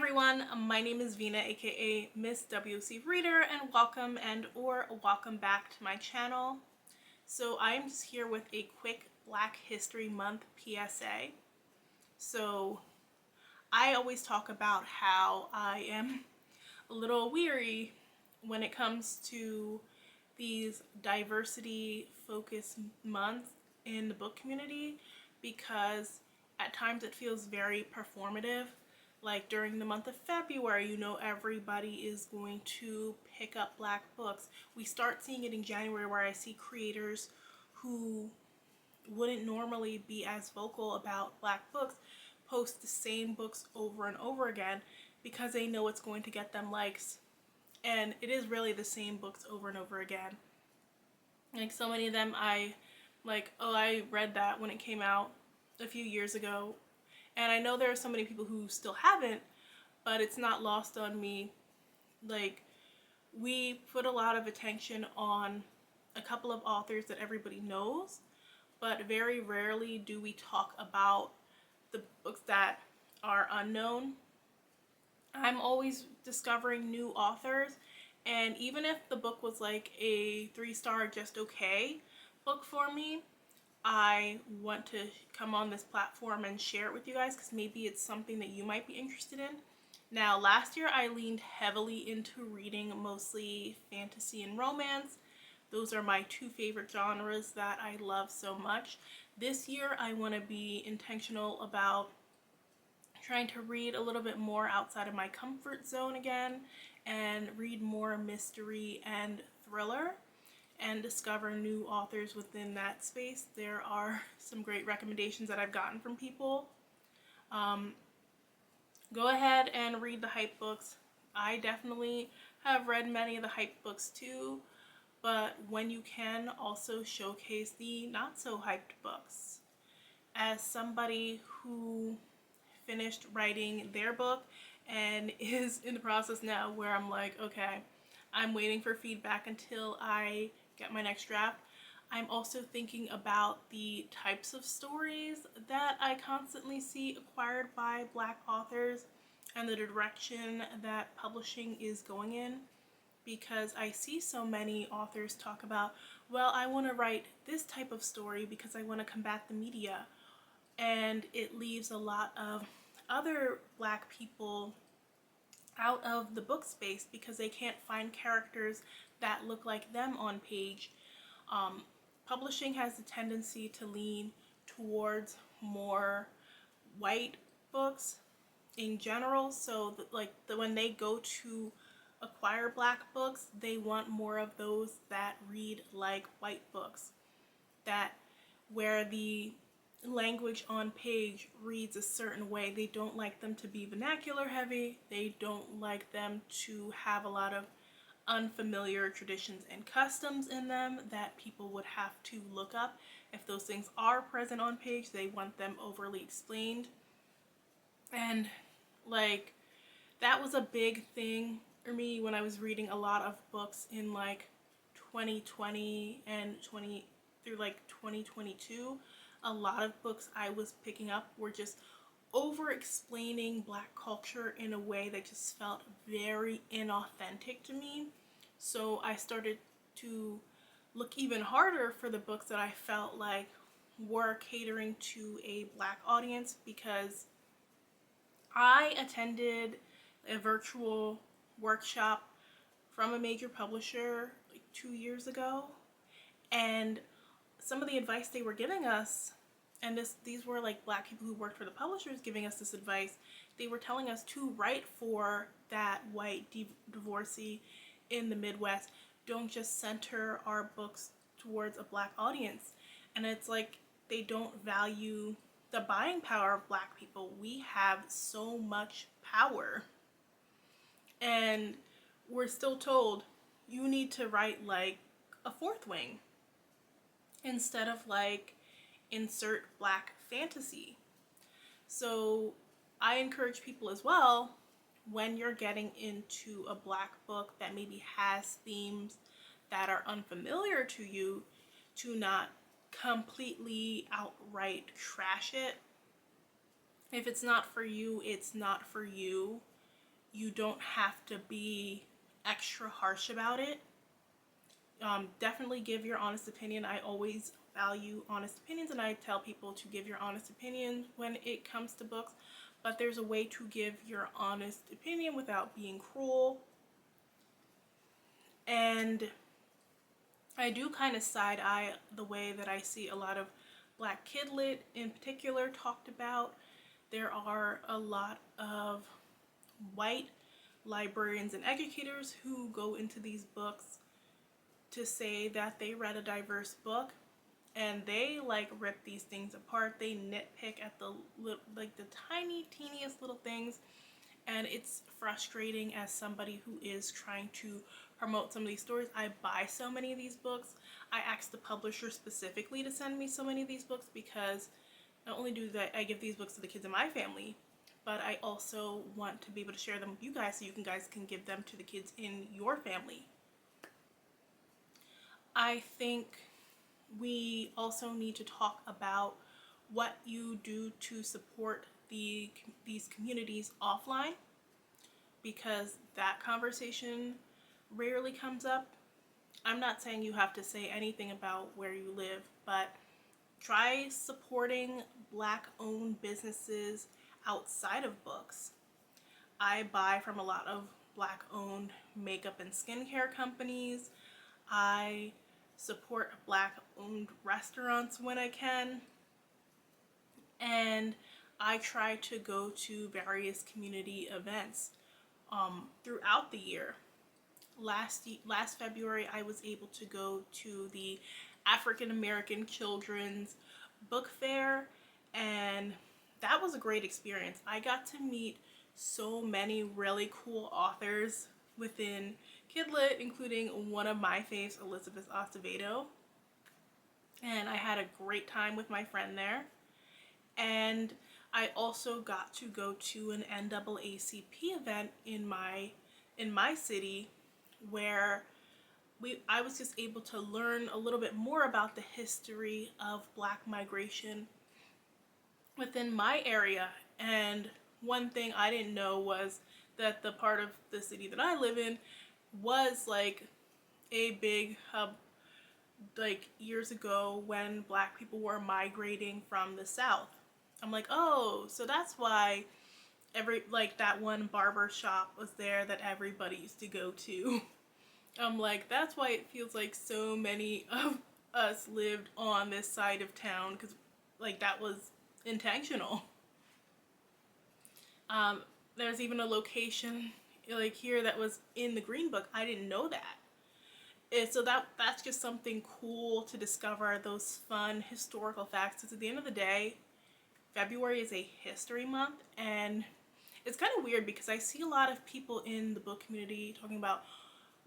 everyone, my name is Vina, aka Miss WC Reader, and welcome back to my channel. So I am just here with a quick Black History Month PSA. So I always talk about how I am a little weary when it comes to these diversity focused months in the book community, because at times it feels very performative. Like during the month of February, everybody is going to pick up Black books. We start seeing it in January, where I see creators who wouldn't normally be as vocal about Black books post the same books over and over again because they know it's going to get them likes. And it is really the same books over and over again. Like so many of them I read that when it came out a few years ago. And I know there are so many people who still haven't, but it's not lost on me. Like, we put a lot of attention on a couple of authors that everybody knows, but very rarely do we talk about the books that are unknown. I'm always discovering new authors, and even if the book was like a 3-star just okay book for me, I want to come on this platform and share it with you guys because maybe it's something that you might be interested in. Now, last year I leaned heavily into reading mostly fantasy and romance. Those are my two favorite genres that I love so much. This year I want to be intentional about trying to read a little bit more outside of my comfort zone again and read more mystery and thriller and discover new authors within that space. There are some great recommendations that I've gotten from people. Go ahead and read the hype books. I definitely have read many of the hype books too, but when you can, also showcase the not so hyped books. As somebody who finished writing their book and is in the process now where I'm like, okay, I'm waiting for feedback until I get my next draft. I'm also thinking about the types of stories that I constantly see acquired by Black authors and the direction that publishing is going in, because I see so many authors talk about, well, I want to write this type of story because I want to combat the media, and it leaves a lot of other Black people out of the book space because they can't find characters that look like them on page. Publishing has a tendency to lean towards more white books in general, so when they go to acquire Black books, they want more of those that read like white books, that where the language on page reads a certain way. They don't like them to be vernacular heavy. They don't like them to have a lot of unfamiliar traditions and customs in them that people would have to look up. If those things are present on page, they want them overly explained. And like, that was a big thing for me when I was reading a lot of books in like 2020 and 2022. A lot of books I was picking up were just over explaining Black culture in a way that just felt very inauthentic to me. So I started to look even harder for the books that I felt like were catering to a Black audience, because I attended a virtual workshop from a major publisher like 2 years ago, and some of the advice they were giving us, and these were like Black people who worked for the publishers giving us this advice. They were telling us to write for that white divorcee in the Midwest. Don't just center our books towards a Black audience. And it's like they don't value the buying power of Black people. We have so much power, and we're still told you need to write like a Fourth Wing instead of like insert Black fantasy. So I encourage people as well, when you're getting into a Black book that maybe has themes that are unfamiliar to you, to not completely outright trash it. If it's not for you, it's not for you. you don't have to be extra harsh about it. Definitely give your honest opinion. I always value honest opinions, and I tell people to give your honest opinion when it comes to books, but there's a way to give your honest opinion without being cruel. And I do kind of side eye the way that I see a lot of Black kid lit in particular talked about. There are a lot of white librarians and educators who go into these books to say that they read a diverse book, and they like rip these things apart. They nitpick at the like the tiny teeniest little things, and it's frustrating as somebody who is trying to promote some of these stories. I buy so many of these books. I asked the publisher specifically to send me so many of these books because not only do that I give these books to the kids in my family, but I also want to be able to share them with you guys so you guys can give them to the kids in your family. I think we also need to talk about what you do to support these communities offline, because that conversation rarely comes up. I'm not saying you have to say anything about where you live, but try supporting Black owned businesses outside of books. I buy from a lot of Black owned makeup and skincare companies. I support Black owned restaurants when I can. And I try to go to various community events throughout the year. Last February, I was able to go to the African American Children's Book Fair, and that was a great experience. I got to meet so many really cool authors within Kidlit, including one of my faves, Elizabeth Acevedo, and I had a great time with my friend there. And I also got to go to an NAACP event in my city, where I was just able to learn a little bit more about the history of Black migration within my area. And one thing I didn't know was that the part of the city that I live in was like a big hub, like years ago when Black people were migrating from the South. I'm like, oh, so that's why that one barber shop was there that everybody used to go to. I'm like, that's why it feels like so many of us lived on this side of town, because like that was intentional. There's even a location like here that was in the Green Book. I didn't know that. So that's just something cool to discover, those fun historical facts. Because at the end of the day, February is a history month, and it's kind of weird because I see a lot of people in the book community talking about,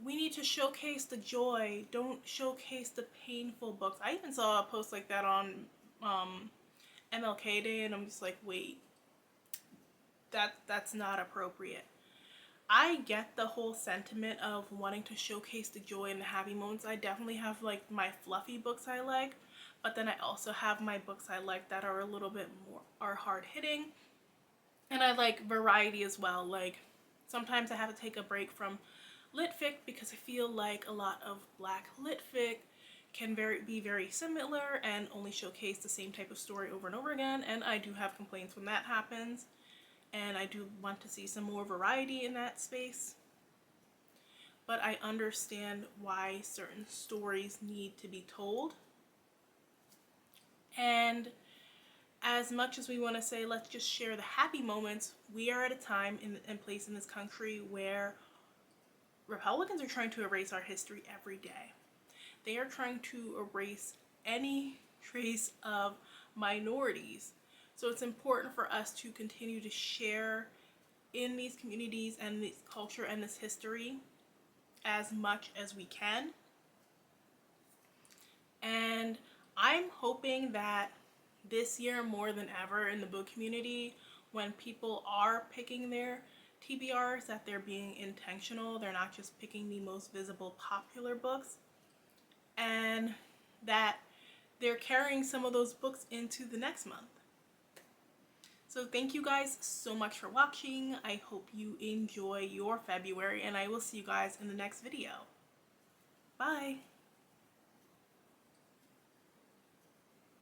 we need to showcase the joy, don't showcase the painful books. I even saw a post like that on MLK Day, and I'm just like, wait, that's not appropriate. I get the whole sentiment of wanting to showcase the joy and the happy moments. I definitely have like my fluffy books I like, but then I also have my books I like that are a little bit more are hard hitting, and I like variety as well. Like sometimes I have to take a break from lit fic because I feel like a lot of Black lit fic can be very similar and only showcase the same type of story over and over again, and I do have complaints when that happens, and I do want to see some more variety in that space. But I understand why certain stories need to be told. And as much as we want to say, let's just share the happy moments, we are at a time and place in this country where Republicans are trying to erase our history every day. They are trying to erase any trace of minorities. So it's important for us to continue to share in these communities and this culture and this history as much as we can. And I'm hoping that this year more than ever in the book community, when people are picking their TBRs, that they're being intentional. They're not just picking the most visible popular books, and that they're carrying some of those books into the next month. So thank you guys so much for watching. I hope you enjoy your February, and I will see you guys in the next video. Bye!